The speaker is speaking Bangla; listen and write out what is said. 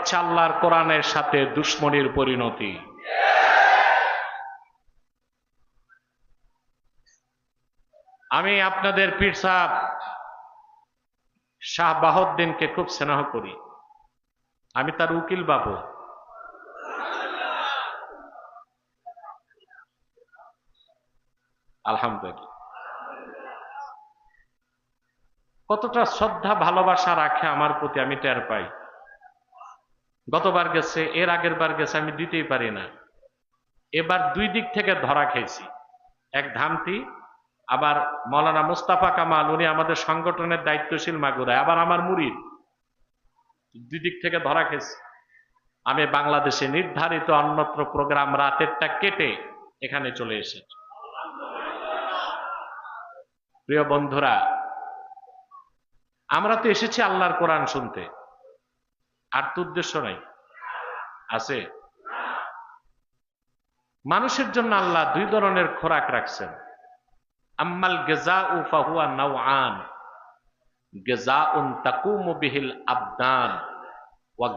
হচ্ছে আল্লাহর কোরআনের সাথে দুশ্মনির পরিণতি। আমি আপনাদের পীর সাহেব শাহ বাহাউদ্দিনকে খুব স্নেহ করি, আমি তার উকিল বাবু। আলহামদুলিল্লাহ। কতটা শ্রদ্ধা ভালোবাসা রাখে আমার প্রতি আমি টের পাই। গতবার গেছে, এর আগের বার গেছে, আমি দিতেই পারি না। এবার দুই দিক থেকে ধরা খেয়েছি, এক ধামতি, আবার মৌলানা মুস্তাফা কামাল, উনি আমাদের সংগঠনের দায়িত্বশীল মাগুরায়, আবার আমার মুরিদ, দুই দিক থেকে ধরা খেয়েছি। আমি বাংলাদেশে নির্ধারিত অন্যত্র প্রোগ্রাম রাতেরটা কেটে এখানে চলে এসেছি। প্রিয় বন্ধুরা, আমরা তো এসেছি আল্লাহর কোরআন শুনতে, আর তো উদ্দেশ্য নাই আছে। মানুষের জন্য আল্লাহ দুই ধরনের খোরাক রাখছেন। আম্মাল গিযাউ ফাহুয়া নাওআন, গিযাউন তাকুমু বিহিল আবদান ওয়া